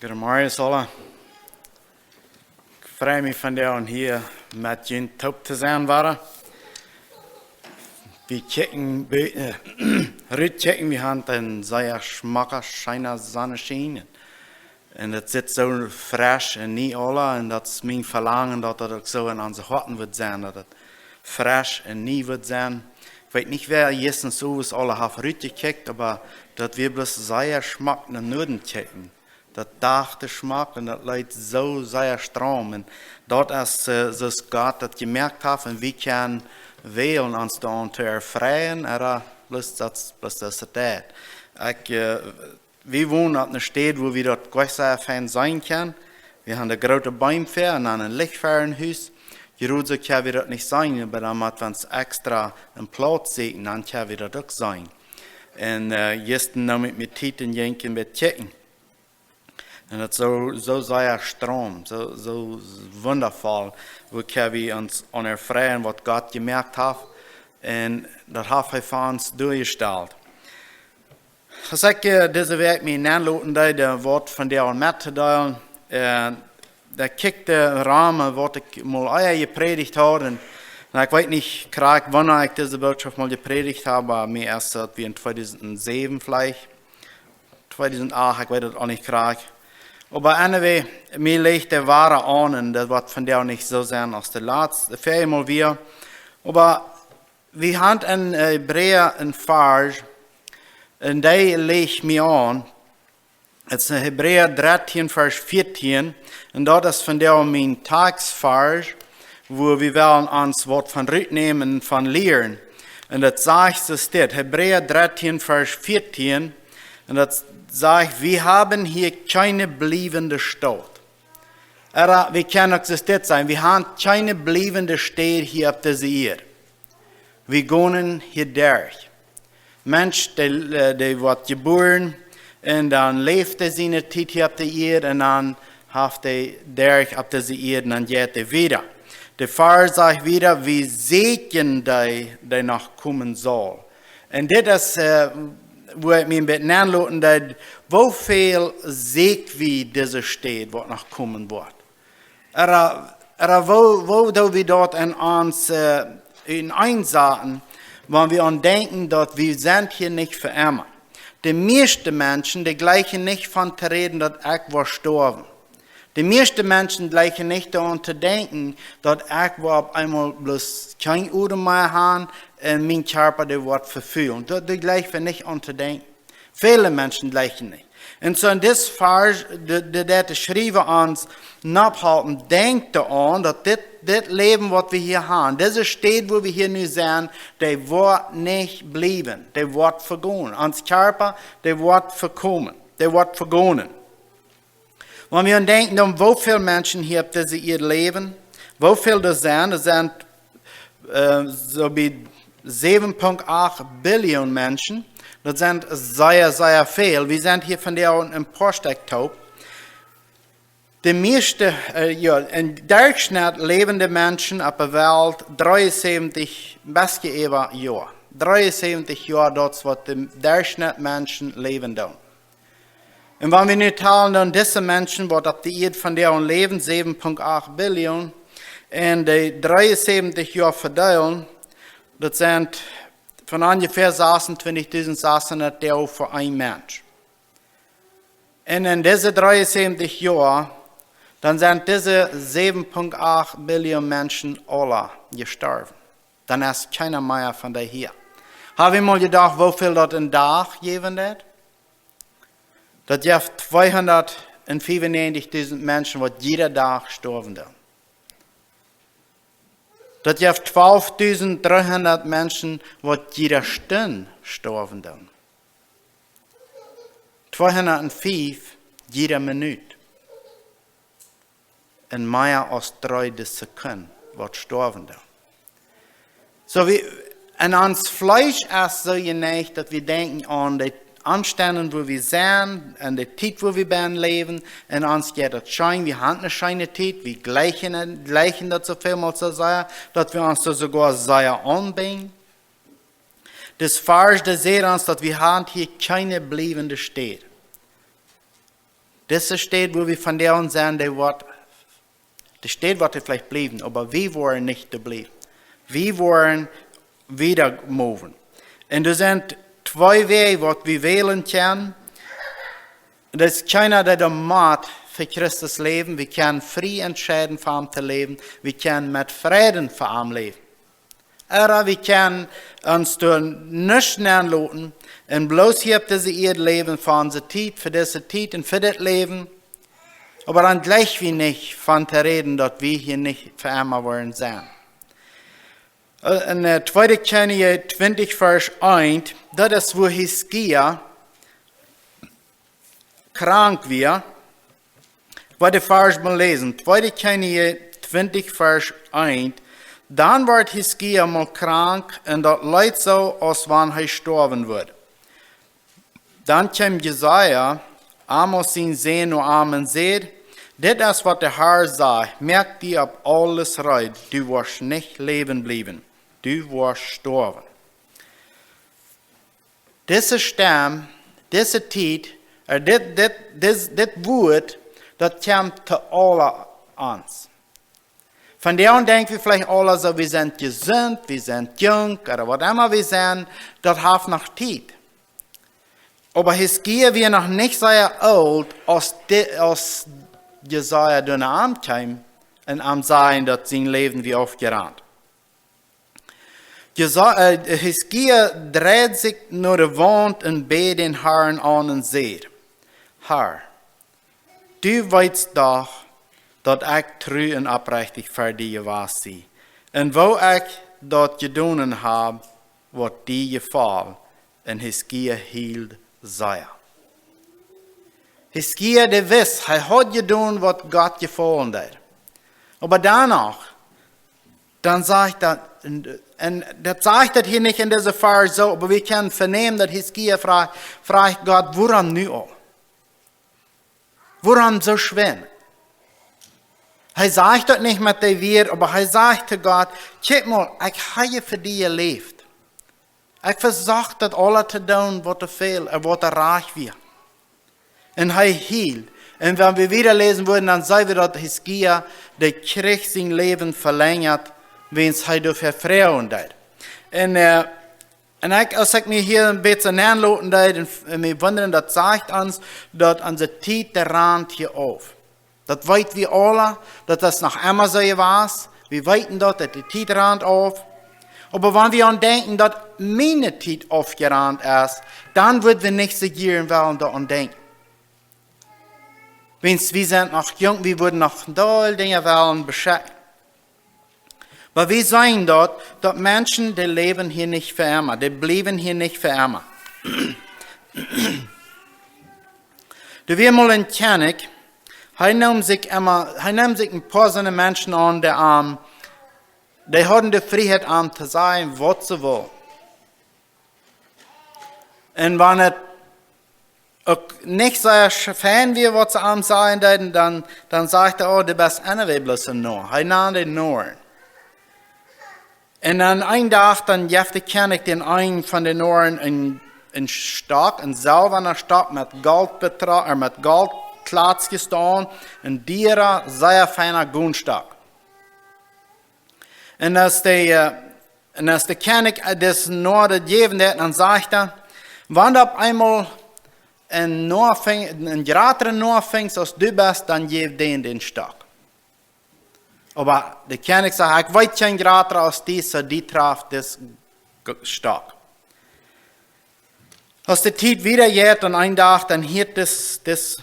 Guten Morgen, alle. Ich freue mich von dir und hier mit Ihnen taub zu sein. Wir checken, wir haben einen sehr schmacker, scheiner Sonnenschein. Und das sitzt so frisch und nie alle. Und das ist mein Verlangen, dass das auch so in unseren Horten wird sein, dass das frisch und nie wird sein. Ich weiß nicht, wer jetzt so was alle haben gekickt, aber dass wir bloß sehr schmack nach Norden checken. Dat dachte Geschmack und das leidt so sehr Strom. Und dort ist so Gott das gemerkt hat und wir können wählen, uns da zu erfreien, aber bloß das ist das. Wir wohnen in einer Stadt, wo wir dort ganz sehr fein sein können. Wir haben eine große Bäume und ein Lichtfernhaus. Jerusalem können wir dort nicht sein, aber dann müssen wir uns extra einen Platz sehen, dann können wir dort auch sein. Und jetzt noch mit Titen jenken mit checken. Und das ist so sehr Strom, so wundervoll, wo wir uns erfreuen, was Gott gemerkt hat. Und das hat er für uns durchgestellt. Ich sage, diese Weg mir nachlassen, das Wort von der mitzuteilen. Der kickte Rahmen, was ich mal gepredigt habe. Und ich weiß nicht, wann ich diese Botschaft mal gepredigt habe, aber mir erst wie in 2007 vielleicht. 2008, ich weiß das auch nicht gerade. Aber anyway, mir legt der Wahre an, und das wird von der nicht so sein als der letzte Ferien mal wieder. Aber wir haben in Hebräer einen Vers, und der legt mir an. Es ist Hebräer 13, Vers 14, und dort ist von der mein Tagsvers, wo wir wollen uns Wort von rücknehmen und von lehren. Und das sagt es steht, Hebräer 13, Vers 14, und das sagt, wir haben hier keine bleibende Stadt. Aber wir können existiert sein, wir haben keine bleibende Stadt hier auf dieser Erde. Wir gehen hier durch. Mensch, der wird geboren, und dann lebt er seine Zeit hier auf der Erde, und dann hat er durch auf dieser Erde, und dann geht er wieder. Der Pfarrer sagt wieder, wie segnen der noch kommen soll. Und das ist, wo ich mich ein bisschen anlassen, wo viel Segen wie diese steht, was noch kommen wird. Aber wo wir dort in uns einsaten, wenn wir an denken, dass wir sind hier nicht für immer. Die meisten Menschen, die gleichen nicht von zu reden, dass ich war gestorben. Die meisten Menschen gleichen nicht daran zu denken, dass ich war auf einmal bloß kein Uhr mehr haben und mein Körper der wird verführen. Die gleichen nicht an zu denken. Viele Menschen gleichen nicht. Und so in diesem Vers, der geschrieben uns, nachhalten, denkt daran, dass das Leben, was wir hier haben, diese Stadt, wo wir hier nun sind, der wird nicht bleiben, der wird vergehen. Unser Körper, der wird verkommen, der wird vergehen. Wenn wir denken, um wie viele Menschen hier auf dieser Erde leben, wie viele das sind so wie 7,8 Billionen Menschen. Das sind sehr, sehr viel. Wir sind hier von der im Postdecktaub. Die meisten, in Durchschnitt lebende Menschen auf der Welt 73 Jahre. 73 Jahre, das was die Durchschnitt Menschen leben. Und wenn wir nicht teilen, dann diese Menschen, die auf der Erde von der leben, 7,8 Billionen, und die 73 Jahre verteilen, das sind von ungefähr 26.600 der für ein Mensch. Und in diese 73 Jahren, dann sind diese 7,8 Billionen Menschen alle gestorben. Dann ist keiner mehr von der hier. Habe ich mal gedacht, wie viel das in Tag geben wird? Das gibt 295.000 Menschen, die jeder Tag sterben. Das gibt 12.300 Menschen, die jeder Stunde sterben. 205 jede Minute. Und mehr als 3 Sekunden wird sterben. So wie in uns Fleisch ist so geneigt, dass wir denken an die Anstände, wo wir sind, an die Zeit, wo wir leben, und uns geht das Schein, wir haben eine scheine Zeit, wir gleichen das so vielmals so sehr, dass wir uns das sogar sehr anbieten. Das Vers, das sieht uns, dass wir haben hier keine bleibende Stadt. Das steht, wo wir von der uns sagen, das steht, was wir vielleicht bleiben, aber wir wollen nicht bleiben. Wir wollen wieder moven. Und das sind zwei Wege, was wir wählen können. Das ist keiner, der macht für Christus leben. Wir können frei entscheiden, für ihn zu leben. Wir können mit Frieden für ihn leben. Oder wir können uns durch nichts anlassen und bloß hier diese Erde leben für unsere Zeit, für diese Zeit und für das Leben. Aber dann gleich wie nicht von zu reden, dass wir hier nicht für immer wollen sein. In 2. Könige 20, Vers 1, das ist, wo Hiskia krank wird. Wollte Vers mal lesen. 2. Könige 20, Vers 1. Dann wird Hiskia mal krank und das leid so, als wann er sterben wird. Dann kam Jesaja, Amos ihn sehen und Amen seht, das ist, was der Herr sagt, merk dir ab alles rein, du wirst nicht leben bleiben, du wirst sterben. Diese Stamm, diese Zeit, das Wort, das kommt zu allen uns. Von der an denken wir vielleicht alle so, wir sind gesund, wir sind jung, oder was immer wir sind, das hat noch Zeit. Aber Hiskia wird noch nicht sehr alt, als Jesaja durch den Arm kam und am sagen, dass sein Leben wie aufgerannt. Hiskia dreht sich nach der Wand und betet den Herrn an und sagt, Herr, du weißt doch, dass ich treu und aufrichtig für dich war. Und wo ich das getan habe, was dir gefällt, und Hiskia hielt sei. Hiskia, der weiß, er hat getan, was Gott gefallen hat. Aber danach, dann sagt er, und das sagt er hier nicht in dieser Vers so, aber wir können vernehmen, dass Hiskia fragt Gott, woran nu all? Woran so schwer? Er sagt das nicht mit der Wert, aber er sagt zu Gott, guck mal, ich habe für dich gelebt. Ich versuche das alles zu tun, was fehlt, was reich wird. Und er hielt. Und wenn wir wieder lesen würden, dann sehen wir, dass Hiskia, der Krieg sein Leben verlängert, wenn es durch Verfreuung hat. Und als ich mir hier ein bisschen anlassen und wir wundern, das sagt uns, dass unsere Zeit der Rand hier auf. Das weit wir alle, dass das nach einmal so war. Wir weiten dort, dass die Zeit rand auf. Aber wenn wir an denken, dass meine Zeit aufgerannt ist, dann würden wir nicht so gern wollen daran denken. Wir sind noch jung, wir würden noch doll Dinge wollen beschäftigen. Weil wir sehen dort, dass Menschen, die leben hier nicht für immer, die bleiben hier nicht für immer. Du wirst mal in König, er nimmt sich ein paar so Menschen an, die haben die Freiheit zu sein, was sie wollen. Und wenn es nicht so fan wie was sie sagen, dann sagt er, oh, du bist anyway bloß ein Noor. Er nahm den Noor. Und dann einen Tag, dann gibt der König den einen von den Nooren einen Stock, einen silbernen Stock mit Gold Klatsch gestaan, ein dierer, sehr feiner Gunstock. Und als der König das Norden gegeben hat, dann sagt er, wenn du auf einmal ein größeren Nord fängst, als du bist, dann gib den Stock. Aber der König sagt, ich weiß kein größer als dieser, die traf das Stock. Als die Zeit wieder geht, und ein Tag, dann hielt das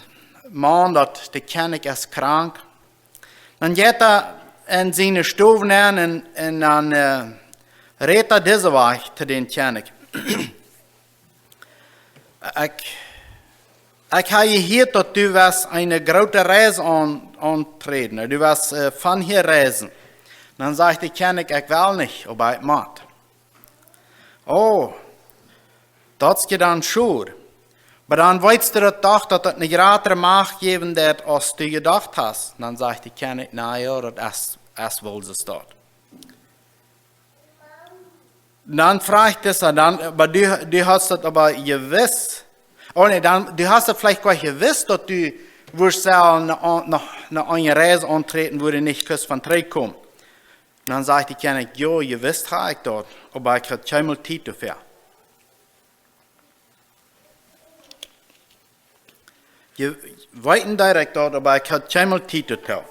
Mann, dass der König ist krank. Dann geht er in seine Stube an und dann redet er diese Weg zu den König. Ich habe gehört, dass du wirst eine große Reise antreten. Du wirst von hier reisen. Dann sagt der König, ich will nicht, aber ich mag. Oh, das geht dann schon. Aber dann weißt du doch, dass das eine größere Macht geben wird, als du gedacht hast. Dann sagt der König, na ja, das ist wohl so dort. Dann fragt es, aber du hast das aber gewiss. Oh nee, du hast das vielleicht gar nicht gewusst, dass du wo ich soll nach einer Reise antreten, wo ich nicht kurz von zurückkomme. Und dann sagte ich, ja, ihr wisst, ich dort, aber ich habe keine Zeit dafür. Ihr weiten direkt dort, aber ich habe keine Zeit dafür.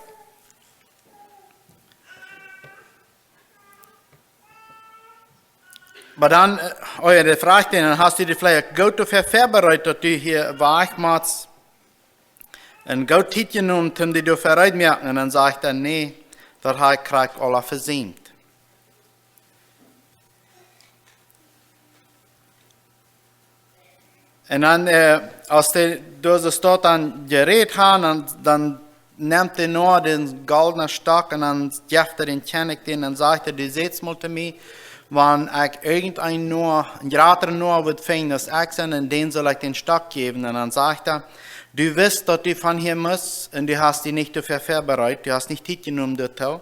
Aber dann, der fragt ihn, dann hast du dich vielleicht gut dafür vorbereitet, dass du hier wachmachst. Und gut Zeit genommen, um dich dafür reinmerken. Und dann sagt er, nee, das habe ich gerade alle versäumt. Und dann, als die das dort dann geredet haben, dann nimmt er nur den goldenen Stock und dann gibt er den König den und sagt er, du seht mal zu mir, wenn ich irgendein nur, ein grater nur wird finden, das ich bin, und den soll ich den Stock geben. Und dann sagt er, du weißt, dass du von hier musst, und du hast dich nicht dafür vorbereitet, du hast nicht Zeit genommen dorthin.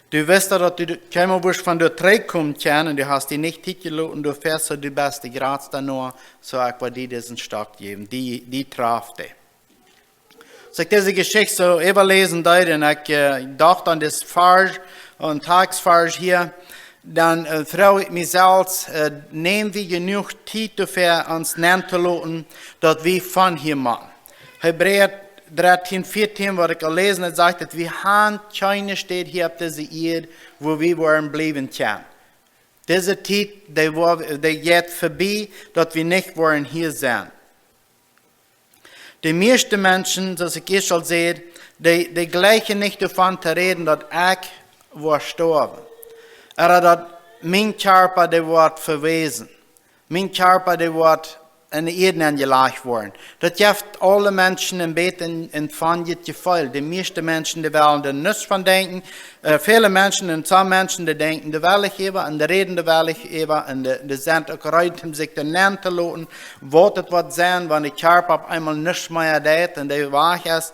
Du weißt, dass du kein von dort zurückkommen kannst, und du hast dich nicht Zeit genommen, und du fährst so die beste Graz dann nur, so ich will dir diesen Stock geben, die traf dich. So ich diese Geschichte so überlesen, und ich dachte an das Vers, und Tagsvers hier, dann frage ich mich selbst, nehmen wir genug Zeit dafür, uns nennen zu lassen, dass wir von hier machen. Hebräer 13, 14, was ich gelesen habe, sagt, dass wir haben keine Stadt hier auf dieser Erde, wo wir wollen bleiben können. Diese Zeit, die geht vorbei, dass wir nicht wollen hier sein. Die meisten Menschen, das ich schon sehe, die gleichen nicht davon zu reden, dass ich war gestorben. Aber dass mein Körper, der wird verwesen. Mein Körper, der wird in die Erde angelegt worden. Das gibt alle Menschen im Bett und von das Gefühl. Die meisten Menschen, die wollen da nichts von denken. Viele Menschen und some Menschen, die denken, die will ich eben, und die reden, die will ich eben, und die sind auch bereit, sich dann nennen zu lassen, was das wird sein, wenn der Körper auf einmal nichts mehr tut und der wach ist.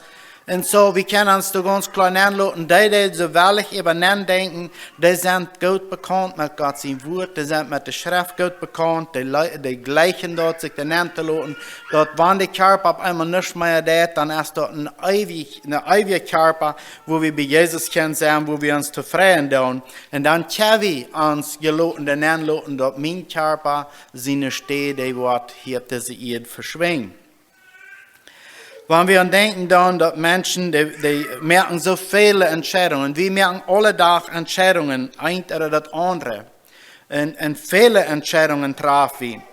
Und so, wir können uns da ganz klar nennen lassen, die so will ich eben nennen denken, die sind gut bekannt mit Gott sein Wort, die sind mit der Schrift gut bekannt, die gleichen dort sich nennen zu lassen, dort, wenn der Körper auf einmal nicht mehr tut, dann ist dort ein ewiger Körper, wo wir bei Jesus können sein, wo wir uns zufrieden tun. Und dann können wir uns gelassen, nennen lassen, dass mein Körper seine Stelle, die wird hier auf dieser Erde verschwingen. Wenn wir denken dann, dass Menschen, die merken so viele Entscheidungen, wir merken alle Tag Entscheidungen, ein oder das andere. Und viele Entscheidungen treffen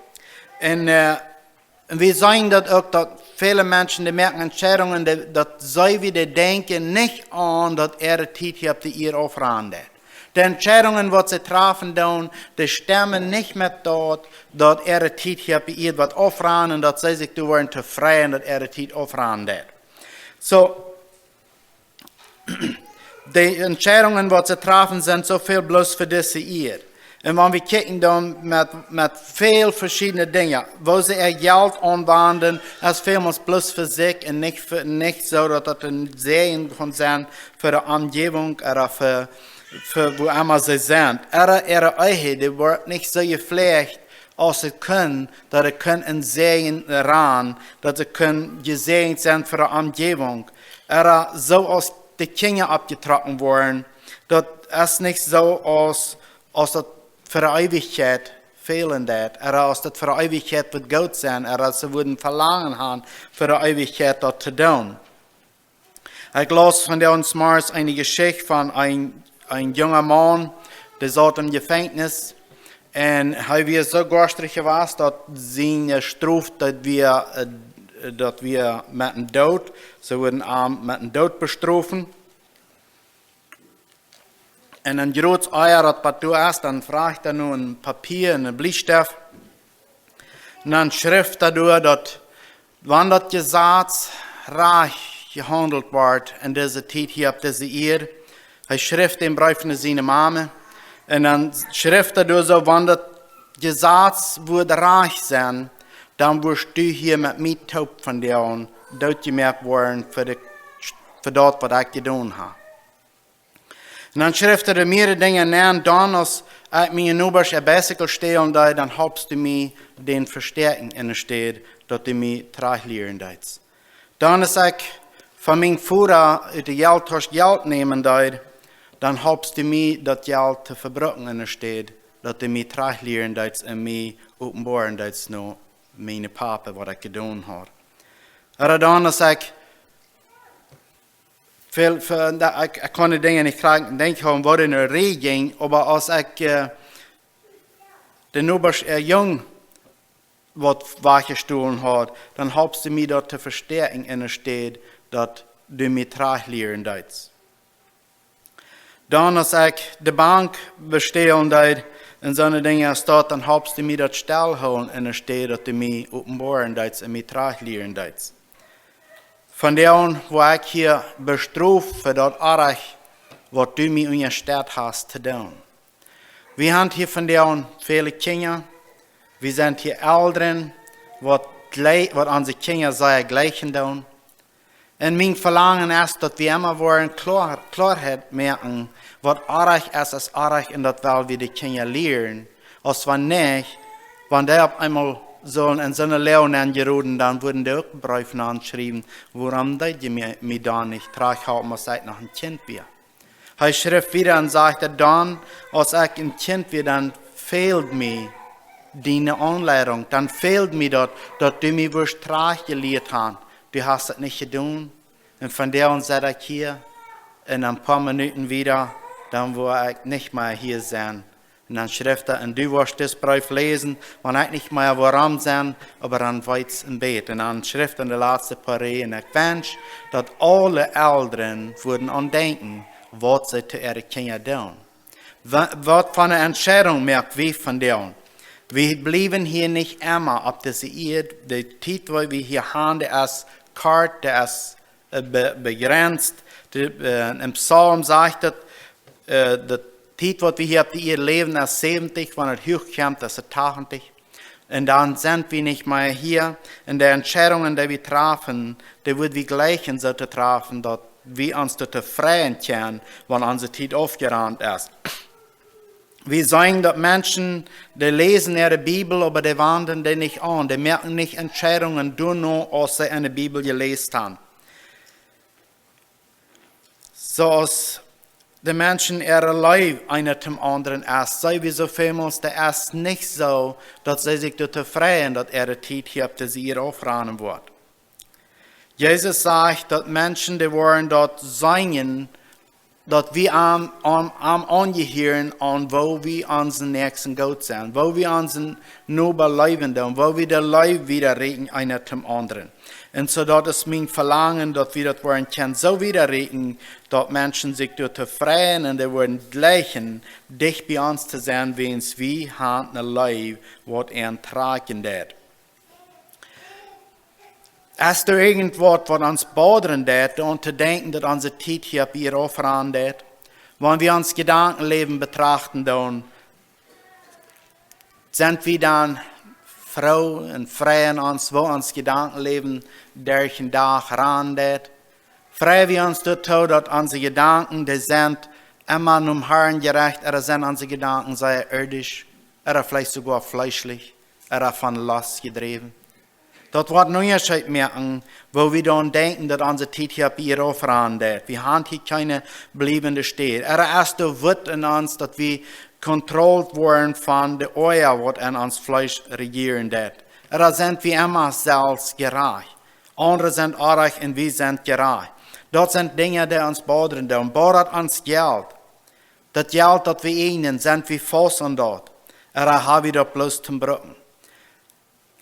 wir. Und wir sagen das auch, dass viele Menschen, die merken Entscheidungen, dass sie wieder denken nicht an, dass ihre Zeit hier auf die Erde aufrandet. Die Entscheidungen, die sie treffen, die stimmen nicht mehr dort, dass ihre Zeit hier bei ihr wird aufrannen und dass sie sich wollen zu freien, dass ihre Zeit aufrannen. So, die Entscheidungen, die sie treffen, sind so viel bloß für diese Erde. Und wenn wir kicken dann mit viel verschiedenen Dingen, wo sie ihr Geld anwenden, ist vielmals bloß für sich und nicht so, dass das ein Segen kann sein für die Umgebung oder für wo immer sie sind. Ihre Ehe, die wird nicht so gepflegt, als sie können, dass sie können ein Segen ran, dass sie können gesegnet sein für die Umgebung. So als die Kinder abgetragen worden, das ist nicht so, als das für die Ewigkeit fehlen wird, als das für die Ewigkeit wird gut sein, als sie würden verlangen haben, für die Ewigkeit das zu tun. Ich las von der uns Mars eine Geschichte von ein junger Mann, der saß im Gefängnis und er war so garstig gewesen, dass seine Strafe, dass wir mit dem Tod, sie wurden mit dem Tod bestrafen. Und ein großes Eier, das Papier ist, dann fragt er nur ein Papier, einen Bleistift. Und dann schrift er durch, dass, wenn das Gesetz reich gehandelt wird in dieser Zeit hier auf dieser Erde, er schrift den Brief von seiner Mama. Und dann schrift er durch so, wenn das Gesetz würde reich sein, dann wirst du hier mit mir taub von dir und dort gemerkt worden für das, was ich getan habe. Und dann schrift er mehrere Dinge nennen, dann als ich mir in Obersch ein Bicycle stehe und dann helpst du mir den verstärken in der Stadt, dass du mir trage lehren darfst. Dann ist ich von meinem Vater uit de Geld Geld nehmen dort, dann habst du mir das Geld zu verbrucken in der Stadt, dass du mir trachlieren dort und mir offenbaren dort noch meine Papa, was ich getan habe. Aber dann ist ich kann Dinge nicht denken, was in der Rede ging, aber als ich den obersten Jung was wachgestohlen hat, dann habst du mir dort zu verstärken in der Stadt, dass du mir trachlieren dort. Dann, als ich die Bank bestellen dort, in so eine Dinge steht, dann habst du mir das Stell holen in der Stadt, dass du mir offenbaren dort und mir trachlieren dort. Von dem, wo ich hier bestraft für das Arach, was du mir in der Stadt hast zu tun. Wir haben hier von dem viele Kinder, wir sind hier Eltern, was unsere Kinder sehr gleichen tun. Und mein Verlangen ist, dass wir immer wollen Klarheit merken, was Arach ist als Arach, und das weil wir die Kinder lernen. Als wenn nicht, wenn die auf einmal sollen in so eine Lehren angeraten, dann würden die auch Briefe anschreiben, warum die mir da nicht traghalten, als ich noch ein Kind bin. Er schrieb wieder und sagte, dann, als ich ein Kind bin, dann fehlt mir deine Anleitung, dann fehlt mir das, dass du mir was gelehrt hast. Du hast es nicht getan. Und von der und seit ich hier in ein paar Minuten wieder, dann wo ich nicht mehr hier sein. Und dann schrieb er, und du wirst das Brief lesen, wenn ich nicht mehr warum sein, aber dann weit's im Bett. Und dann schrieb er in der letzten Parade, und ich wünsche, dass alle Eltern würden andenken, was sie zu ihren Kindern tun. Was von einer Entscheidung merkt wir von denen. Wir bleiben hier nicht immer auf dieser Erde. Die Zeit, die wir hier haben, der ist kort, der ist begrenzt. Im Psalm sagt die Zeit, die wir hier auf der Erde leben, ist 70, wenn es hochkommt, ist es 80. Und dann sind wir nicht mehr hier. Und die Entscheidungen, die wir treffen, die wird wir gleich so treffen, dass wir uns dort freuen können, wenn unsere Zeit aufgeräumt ist. Wir sagen, dass Menschen, die lesen ihre Bibel, aber die wenden die nicht an. Die merken nicht Entscheidungen nur, als sie eine Bibel gelesen haben. So als die Menschen ihre Leben einer zum anderen ist, sei wie so vielmals, der ist nicht so, dass sie sich dort freuen, dass ihre Zeit hier auf dieser Erde aufräumen wird. Jesus sagt, dass Menschen, die wollen dort sein, dass wir am angehören an, wo wir unseren Nächsten Gott sind, wo wir unseren Nobel leben tun, wo wir das Leben wieder reden, einer zum anderen. Und so, das ist mein Verlangen, dass wir das wollen können, so wieder reden, dass Menschen sich dort freuen und die wollen gleichen, dich bei uns zu sein, wenn wir haben ein Leben, was tragen wird. Ist da irgendwas, was uns bodern wird, und zu denken, dass unsere Zeit hier auf ihr aufräumen wird? Wenn wir uns Gedankenleben betrachten, dann sind wir dann froh und freuen uns, wo uns Gedankenleben durch den Tag ran wird. Freuen wir uns dazu, dass unsere Gedanken, die sind immer dem Herrn gerecht, oder sind unsere Gedanken sehr irdisch, oder vielleicht sogar fleischlich, oder von Lust getrieben. Das wird einen Unterschied merken, wo wir dann denken, dass unsere Zeit hier auf ihr aufräumen wird. Wir haben hier keine bleibende Stadt. Erst wird in uns, dass wir kontrolliert werden von der Euer, was in uns Fleisch regieren wird. Sind wir immer selbst gerecht. Andere sind arg und wir sind gerecht. Das sind Dinge, die uns bodern. Und bodert uns Geld. Das Geld, das wir ihnen, sind wir fast an dort. Haben wir das bloß zum Brücken.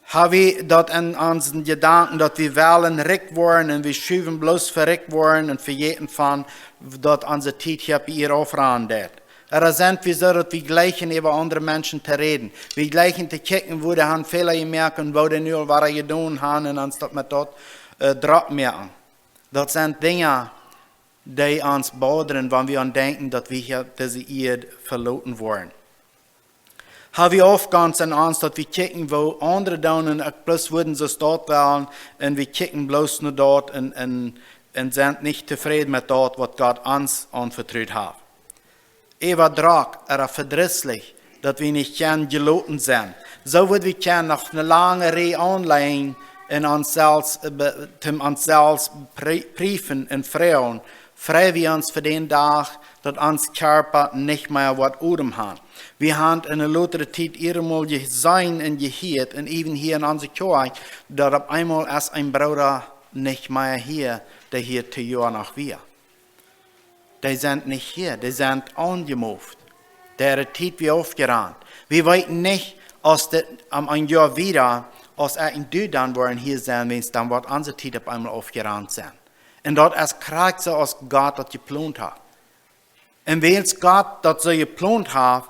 Haben wir dort in unseren Gedanken, dass wir wollen recht worden und wir schieben bloß verreckt worden und für jeden von, dass unsere Zeit hier bei ihr aufräumen wird. Sind wir so, dass wir gleichen über andere Menschen zu reden. Wir gleichen zu kicken, wo die haben Fehler gemerkt und wo die nur was getan haben und uns das mit dort drauf merken. Das sind Dinge, die uns bodern, wenn wir an denken, dass wir hier diese Erde verloren wollen. Haben wir oft ganz in uns, dass wir kicken, wo andere tun und bloß würden sie dort wollen und wir kicken bloß nur dort und sind nicht zufrieden mit dort, was Gott uns anvertraut hat. Ewa Drag, verdrießlich, dass wir nicht gern geloten sind. So würden wir gern nach einer langen Reihe online in uns selbst, briefen und fragen, freuen wir uns für den Tag, dass uns Körper nicht mehr was Udem hat. Wir haben in der lotere Zeit einmal gesehen und gehört, und even hier in unserer Kirche, dass auf einmal erst ein Bruder nicht mehr hier, der hier zu Jahr nach wir. Die sind nicht hier, die sind angemoved. Der Zeit wie aufgerannt. Wir weten nicht, als ein Jahr wieder, als in Deutschland wollen hier sein, wenn es dann wird unsere Zeit auf einmal aufgerannt sein. Und dort ist kriegt so, als Gott das geplant hat. Und wenn Gott das so geplant hat,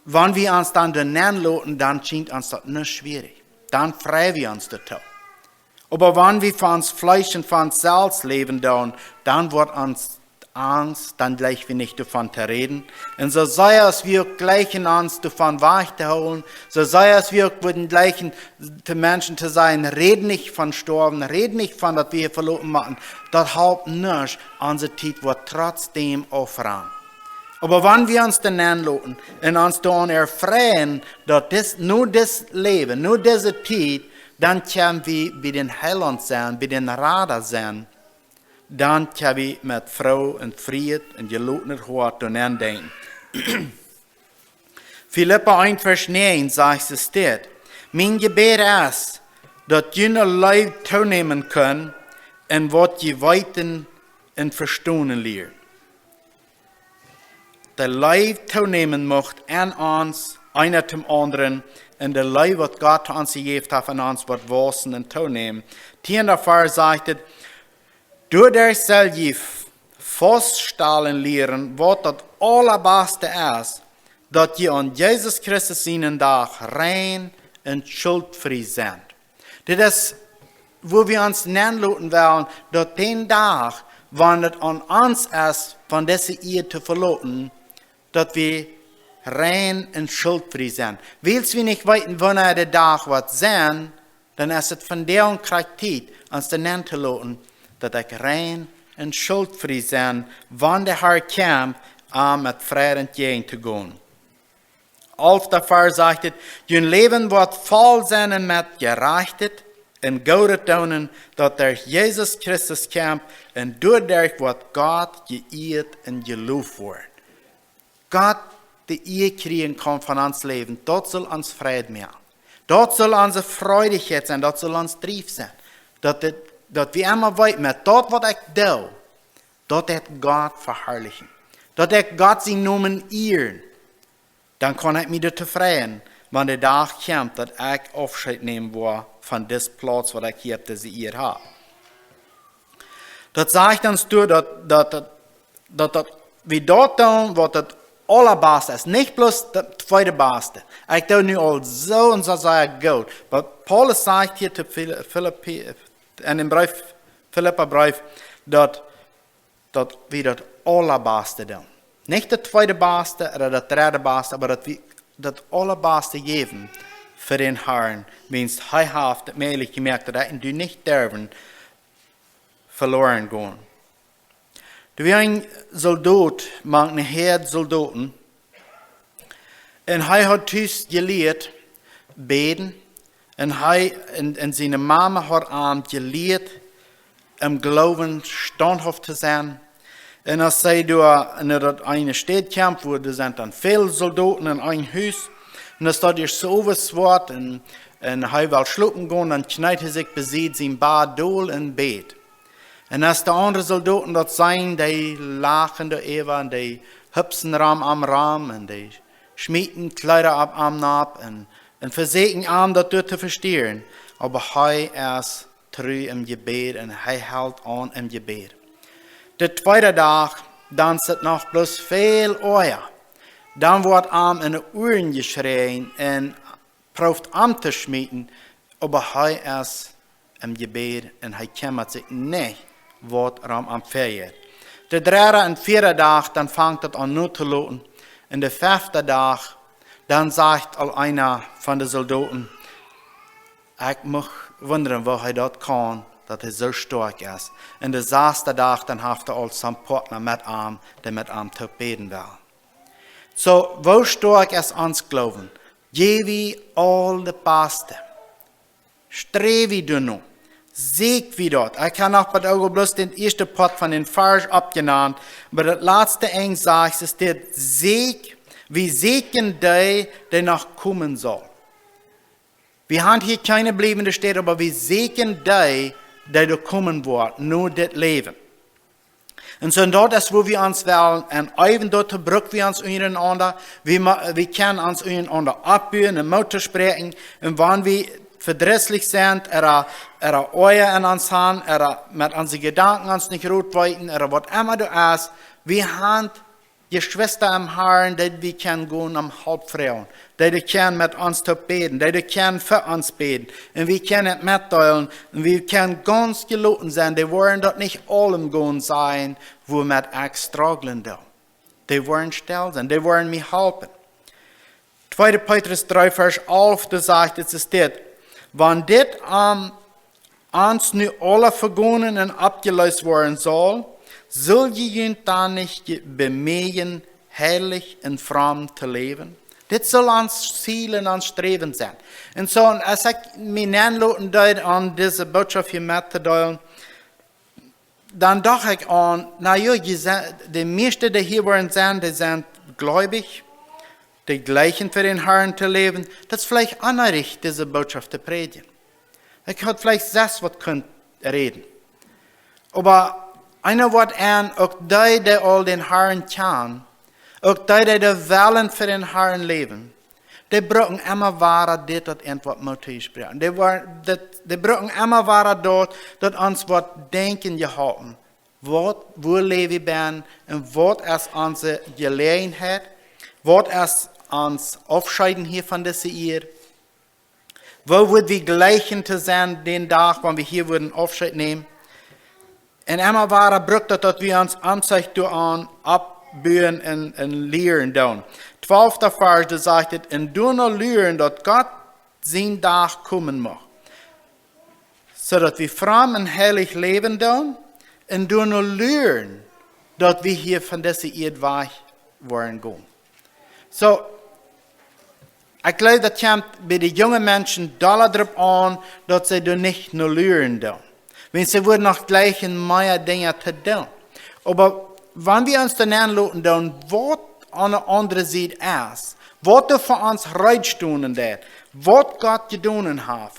wenn wir uns dann nennen lassen, dann scheint uns das nicht schwierig. Dann freuen wir uns dazu. Aber wenn wir von uns Fleisch und von uns selbst leben, dann wird uns Angst, dann gleich wir nicht davon zu reden. Und so sei es wir gleich in uns davon wegzuholen, so sei es wir mit den gleichen Menschen zu sein, reden nicht von Sterben, reden nicht von, dass wir hier verloren machen. Das halb nicht, unsere Zeit wird trotzdem aufräumen. Aber wenn wir uns dann nennen lassen und uns dann erfreuen, dass nur das Leben, nur diese Zeit, dann können wir bei den Heiland sein, bei den Rader sein. Dann können wir mit Frau und Fried und gelotener Hort und denken. Philippa 1, Vers 9 sagt es steht, mein Gebet ist, dass jene Leib teilnehmen können und was je weiten und verstehen lernen. Der Leib teilnehmen macht an uns, einer zum anderen, und der Leib, was Gott uns gegeben hat, an uns wird wachsen und teilnehmen. Hier in der Vers sagt es, dadurch soll je feststellen lernen, was das Allerbeste ist, dass je an Jesus Christus seinen Tag rein und schuldfrei sind. Das ist, wo wir uns nennen lassen wollen, dass den Tag, wenn es an uns ist, von dieser Ehe zu verlassen, dass wir rein und schuldfrei sind. Willst wir nicht wissen, wann der Tag wird sein, dann ist es von der und Zeit, uns zu nennen zu lassen, dass ich rein und schuldfrei sein, wann der Herr kommt, mit Frieden entgegen zu gehen. Als der Vers sagt, dein Leben wird voll sein und mit Gerechtigkeit und Gute tun, dass durch Jesus Christus kommt und dadurch wird Gott geehrt und gelobt werden. Gott, die Ehe kriegen kann von uns Leben, dort soll uns Frieden machen. Dort soll unsere Freudigkeit sein, dort soll uns Trieb sein. Dat we immer weten, met dat wat ik doe, dat het Gott verherrlichen. Dat ik Gott zijn noemen eeren. Dan kan ik me te freuen, wanneer de dag komt dat ik afscheid nemen wil van dit plaats wat ik hier op deze eer heb. Dat zegt ons toe dat we dat doen wat het allerbeste is. Niet bloos het tweede beste. Ik doe nu al zo en zo zei ik goed. Maar Paulus zegt hier te Philippi, in dem Philippa-brief, dat we dat allerbeste doen. Niet het tweede beste of het derde beste, maar dat we dat allerbeste geven voor den Herrn. Means hij heeft het meelijk gemerkt dat hij niet durven verloren gaan. Er was een soldaat, maar een heer soldaten. En hij had thuis geleerd beden. En hij en zijn mama had aan geleerd om geloven standhaft te zijn. En als zij door een stad kwam, waar er zijn dan veel soldaten in een huis. En als dat is zo overzwaard en hij wil slapen gaan, dan knijpt hij zich bezig zijn baard door in bed. En als de andere soldaten dat zijn, die lachen er even en die hupsen ram am ram en die schmieden kleider am nap en verzekeren aan dat te verstehen. Aber hij is treu im Gebet en hij houdt aan im Gebet. De tweede dag, dan zit nog bloß veel oor. Dan wordt aan in de oren geschreien en proeft aan te schmieden. Aber hij is im Gebet en hij kümmert zich niet wat am feiert. De derde en vierde dag, dan vangt het aan nu te lopen. En de vijfde dag, dan zegt al einer van de soldaten, ik mag wonderen waar hij dat kan, dat hij zo sterk is. En de zesde dag, dan heeft hij al zijn partner met hem, die met hem te beden wil. So, wo sterk is ons geloven? Geef we al de beste. streve du noch. Seeg wie dort. Ich kann auch bei der bloß den ersten Part von den Vers abgenannt, aber das letzte eng sagt, ist der Seeg, wie segnen der noch kommen soll. Wir haben hier keine bleibende Städte, aber wir segnen der kommen wird, nur das Leben. Und so dort ist, wo wir uns wollen, und eben dort brücken wir uns untereinander, wir können uns untereinander abbauen und Mutter sprechen, und wenn wir verdrießlich sind, Euer in uns haben, mit unseren Gedanken uns nicht rot weiten, was immer du hast, wir haben die Schwester im Herrn, die wir können gehen am Halbfrauen, die können mit uns beten, die können für uns beten, und wir können mitteilen, und wir können ganz geloten sein, die wollen dort nicht allem gehen sein, wo mit ich strugglen da. Die wollen still sein, die wollen mir helfen. 2. Petrus 3, Vers 11, da sagt es ist das, wenn dit uns nu alle vergonnen und abgelöst worden soll je dann nicht bemühen, heilig und fromm zu leben? Das soll uns Ziel und uns Streben sein. Und so, als ich mich anlassen an diese Botschaft hier mitzuteilen, dann dachte ich an, die meisten, die hier waren, die sind gläubig, die gleichen für den Herrn zu leben, das ist vielleicht anrichtet, diese Botschaft zu predigen. Ich hätte vielleicht selbst was reden. Aber einer wird an, auch die all den Herrn kennen, auch die wollen für den Herrn leben, die brauchen immer wahrer das, was etwas Mutter sprechen. Die brauchen immer wahrer dort, dass uns was denken gehalten, wo lebe ich bin, und was ist unsere Gelegenheit, was ist uns aufscheiden hier von dieser Ehe. Wo würden wir gleichen zu sein den Tag, wenn wir hier würden Aufscheid nehmen? Und immer wahrer brückt das, dass wir uns Anzeichen an, abbühen und lehren tun. 12. Vers, da sagt es, und du noch lehren, dass Gott sein Tag kommen mag. So dass wir fromm und heilig leben tun, und du noch lehren, dass wir hier von dieser Ehe weich wollen gehen. So, ich glaube, das kommt bei den jungen Menschen darauf an, dass sie nicht nur lernen. Wenn sie würden noch gleich in mehr Dinge zu tun. Aber wenn wir uns dann anlassen, was an der anderen Seite ist, was du für uns Reitstunden hat, was Gott getan hat,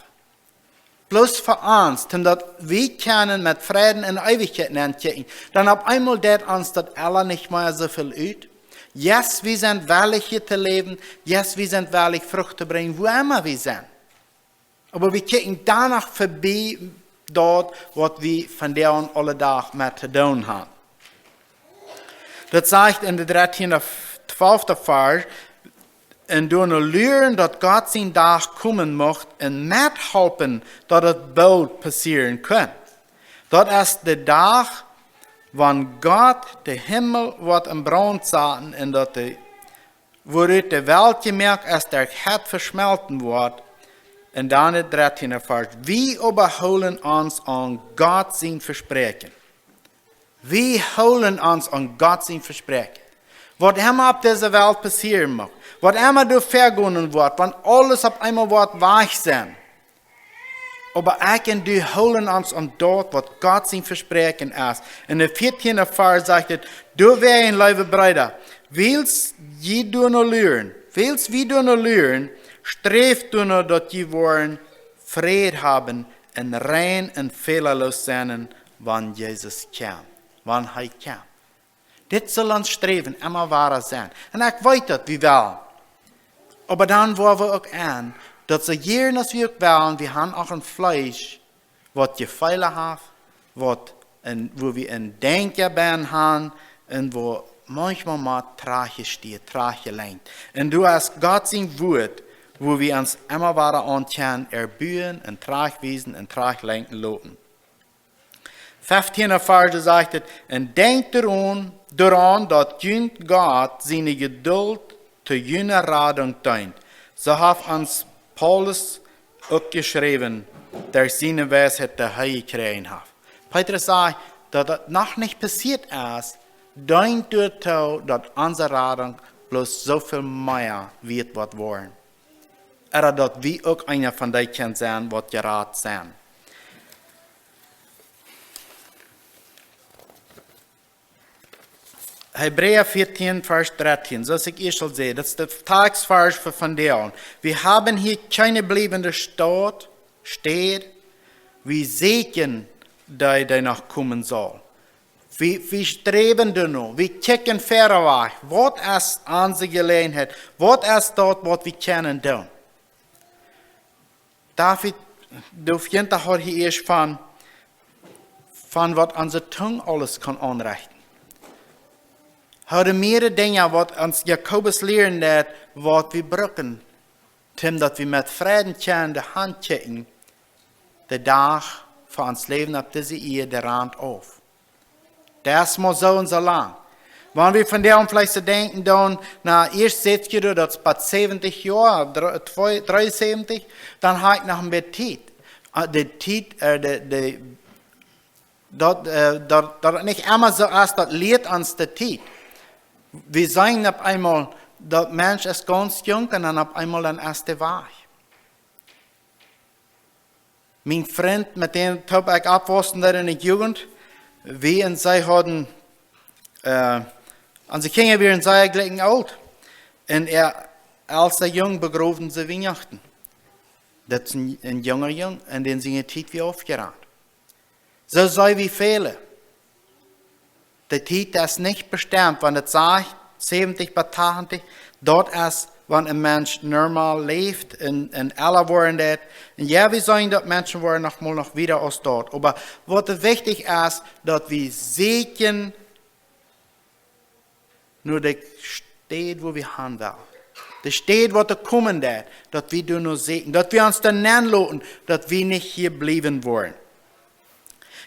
bloß für uns, damit wir können mit Frieden in Ewigkeit entdecken, dann auf einmal das uns das alle nicht mehr so viel übt. Yes, wir sind willig hier zu leben. Yes, wir sind willig Frucht zu bringen, wo immer wir sind. Aber wir kicken danach vorbei dort, was wir von der und alle Tag mit zu tun haben. Das sagt in der 13. 12. Vers, und du nur lernen, dass Gott sein Tag kommen macht und mithelfen, dass es bald passieren kann. Das ist der Tag, wann Gott der Himmel wird im Brand zaten und woruit die Welt gemerkt, als der Herd verschmelten wird, und dann der 13. Vers. Wir überholen uns an Gott sein Versprechen. Wir holen uns an Gott sein Versprechen. Was immer auf dieser Welt passieren mag, was immer du vergonnen wird, wenn alles auf einmal wird weich sein. Aber ich und du holen uns an dort, was Gott sein Versprechen ist. In der 14. Vers sagt es, du wärst, liebe Brüder, willst du noch lernen, strebt du noch, dass die wollen Frieden haben und rein und fehlerlos sein, wann Jesus kam, wann er kam. Das soll uns streben, immer wahrer sein. Und ich weiß das, wie wel. Aber dann wollen wir auch an, dass so jeden, als wir wollen, wir haben auch ein Fleisch, was Gefälle hat, wo wir ein Denken haben und wo manchmal mal Trache steht, Trache lenkt. Und du hast Gott sein Wort, wo wir uns immer weiter ankennen, erbühen und Trachwesen und Trachlenken loten. 15. Vers sagt es, und denkt daran, dass Gott seine Geduld zu jener Radung dient. So hat uns Paulus auch geschrieben, der seine Weisheit der Heil gekriegt hat. Petrus sagt, dass das noch nicht passiert ist, dient dazu, dass unsere Radung bloß so viel mehr wird, was wollen. oder dass wir auch einer von denen können sein, was gerade sein. Hebräer 14, Vers 13, zoals ik eerst al zei, dat is de tagsvers voor vandaag. We hebben hier keine bleibende stad, we zeker die nog komen zal. We streben er nog, we kijken verder weg. Wat is onze gelegenheid? Wat is dat wat we kunnen doen? David, de vriend had hier eerst van wat onze tong alles kan aanrichten. Hadden meerdere dingen wat ons Jacobus leren dat wat we breken. Dat we met vrede kunnen de hand checken. De dag van ons leven op deze eeuw de rand af. Dat is maar zo en zo lang. Wanneer we van daar vielleicht denken dan, na eerst 70 jaar, dat is pas 70 jaar, 73, dan heb ik nog een beetje tijd. De tijd, dat het niet immer zo is, dat leert ons de tijd. We zijn op eenmaal, dat mens is ganz jong en dan op eenmaal dan is de weg. Mijn vriend, met den heb ik opwassen daar in de jeugd, we en zij hadden, onze kinderen waren zij gelijk oud. En als ze jong begroven ze Weihnachten. Dat is een jonger jong en dan zijn tijd weer afgeraakt. Zo zijn we velen. De tijd is niet bestemd, want het zegt 70 bis 80, dat is wanneer een mens normaal leeft en alle worden dat. En ja, we zijn dat mensen worden nog weer als dat. Maar wat wichtig is, dat we zeker naar de stad waar we gaan willen. De stad wat er komen dat we doen nog zeker. Dat we ons dan aanlaten, dat we niet hier blijven worden.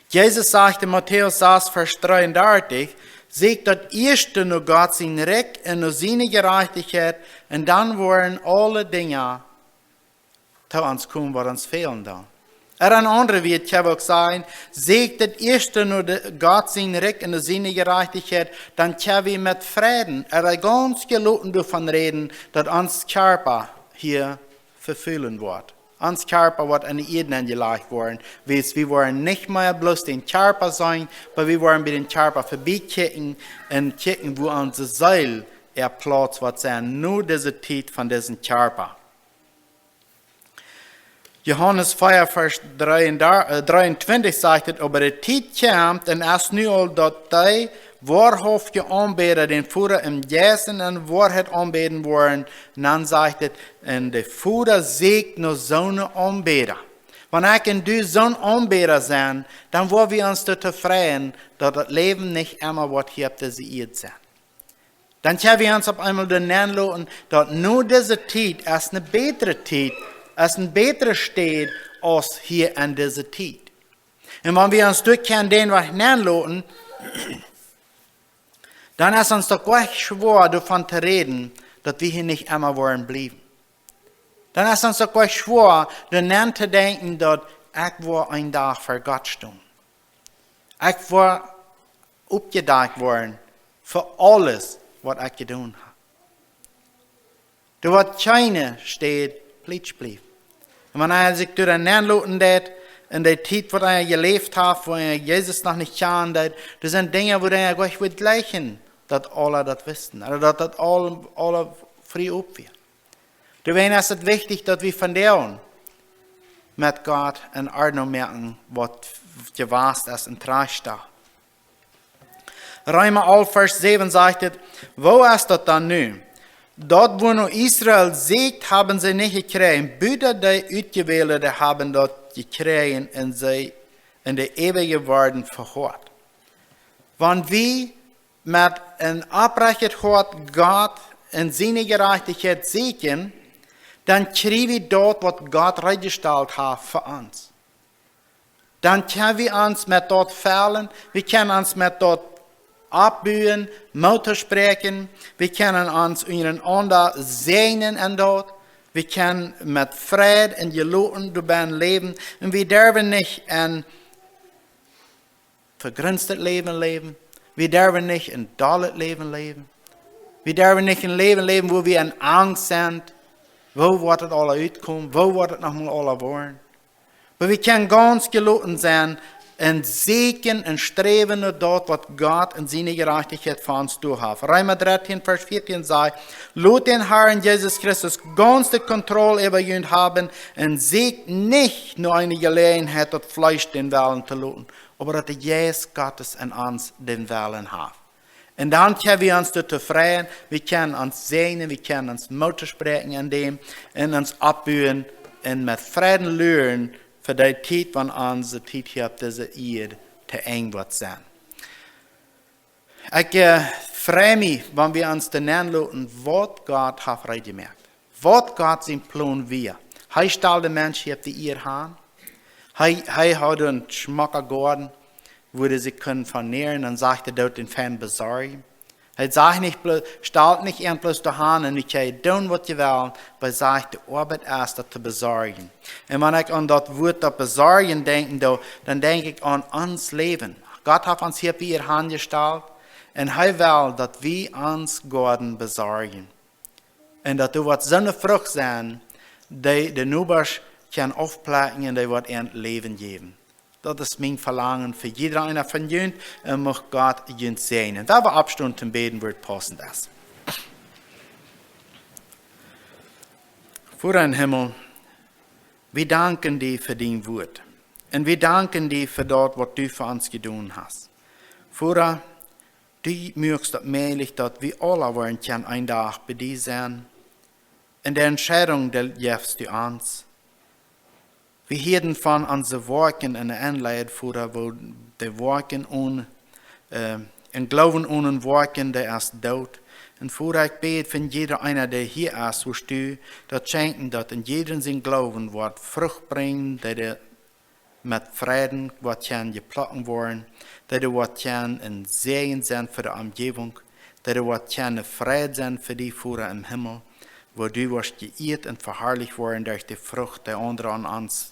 Jezus zegt in Matthäus 6, Vers 33, zegt dat eerst naar God zijn recht en naar zijn gerechtigheid en dan worden alle dingen tot ons komen wat ons fehlen dan. Een andere weet je ook zeggen, zegt dat eerst naar God zijn recht en naar zijn gerechtigheid, dan kunnen we met vrede ganz geloten davon reden, dat ons körper hier vervullen wordt. Ons Körper wordt in de Erde angelegt worden. We worden nicht mehr bloß den Körper sein, aber wir wollen mit dem Körper vorbeikicken und kicken, wo unsere Seele Platz wird sein, nur diese Zeit von diesem Körper. Johannes 4, Vers 23 sagt, aber die Zeit kommt, und es nu al dat die wahrhaftige Anbeter den Vater im Geist und Wahrheit anbeten wollen, dann sagt es, und der Vater sägt nur so eine Anbeter. Wenn ich und du so ein Anbeter sind, dann wollen wir uns zufrieden, dass das Leben nicht immer was hier auf dieser Erde sein. Dann können wir uns auf einmal den lassen, dass nur diese Zeit ist eine bessere Zeit, ist ein besserer Stadt als hier in dieser Zeit. Und wenn wir uns durch den Weg lassen, dann ist uns doch gleich schwer, davon zu reden, dass wir hier nicht immer wollen bleiben. Dann ist uns doch gleich schwer, daran zu denken, dass ich will ein Tag für Gott stehen. Ich will aufgedacht werden für alles, was ich getan habe. Da wird keine steht, Platz bleiben. Und wenn er sich durch den Anlauten in der Zeit, wo er gelebt hat, wo er Jesus noch nicht kannte, das sind Dinge, wo er gleich wird gleichen, dass alle das wissen, oder dass alle frei aufwirken. Deswegen ist es wichtig, dass wir von der mit Gott in Ordnung merken, was gewahrt ist und trägt da. Römer 11, Vers 7 sagt, wo ist das dann nun? Dort, wo nur Israel siegt, haben sie nicht gekriegt. Büder die Ausgewählte haben dort gekriegt und sie in der ewige Worden verhört. Wenn wir mit einem abbrechet Hort Gott in seine Gerechtigkeit siegen, dann kriegen wir dort, was Gott reingestellt hat für uns. Dann können wir uns mit dort fällen, wir können uns mit dort abbühen, Mutter sprechen, wir können uns untereinander segnen und dort, wir können mit Frieden und Geloten dabei leben und wir dürfen nicht ein vergrenztes Leben leben, wir dürfen nicht ein dolles Leben leben, wir dürfen nicht ein Leben leben, wo wir in Angst sind, Wo wordt het alle uitkomen? Wo wordt het nog mal alle worden? Maar we kunnen ganz geloten zijn en zeker en streven naar dat wat God in zijn gerechtigheid voor ons doorheeft. Römer 13, vers 14 zei, laat den Herrn Jesus Christus ganz de controle über jullie hebben en zeek niet nur eine Gelegenheit, dat Fleisch den Willen te laten, aber dat de Geist Gottes in ons den Willen heeft. En dan kunnen we ons te tevreden, we kunnen ons zegenen, we kunnen ons motor spreken in dem, en ons opbouwen en met vrede leren voor de tijd van onze tijd hier op deze eeuw te eng wordt zijn. Ik vrees me, wanneer we ons te laten wat God heeft rechtgemaakt. Wat God zijn plan weer. Hij stelt de mensen hier op de eeuw aan. Hij had een schmakker geworden, wo sie können vernähren, und sagte dort den Fan besorgen. Hij sagt nicht, stelt nicht ein bloß daheim und ich kann tun, was je will, aber sagt, die Arbeit erst das zu besorgen. Und wenn ich an das Wort das besorgen denke, dann denke ich an uns Leben. Gott hat uns hier bei ihr Hand gestellt und er will, dass wir uns Gott besorgen. Und dass du wird so eine Frucht sein, die de Nubers kann aufplagen und die wird ein Leben geben. Dat is mijn verlangen voor iedereen van jullie. En mag God jullie zegenen. Dat we opstaan te beden wordt passend is. Vader in Himmel, we danken dir voor dein woord. En we danken dir voor dat wat du voor ons gedaan hast. Vader, du möchtest het mogelijk dat we alle worden kan een dag bij dir zijn. En de entscheidung die gibst du ons. We hielden van onze werken en de aanleid voor wo de werken en geloven aan een werken die is dood. En voor ik bid van jeder einer die hier is, woest u dat schenken dat in jeder zijn geloven wordt vrucht brengen, dat er met vrede wordt kan geplokken worden, dat er wordt kan een zegen zijn voor de omgeving, dat er wordt kan een vrede zijn voor die voeren im Himmel, waar du wordt geëerd en verherrlicht worden door de vrucht die onder aan ons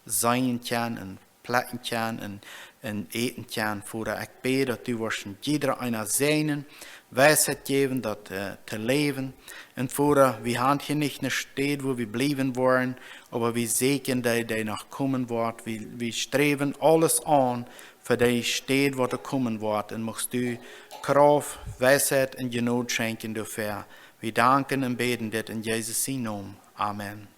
zijn kan en plekken kan en eten kan. Vader, ik bid dat u wordt jeder einer zijnen wijsheid geven dat te leven. En Vader, we hebben hier niet een stad waar we blijven worden, maar we zeker dat die nog komen wordt. We streven alles aan voor die stad waar er komen wordt. En mocht u kracht, wijsheid en genoeg schenken daarvoor. We danken en bidden dit in Jezus' naam. Amen.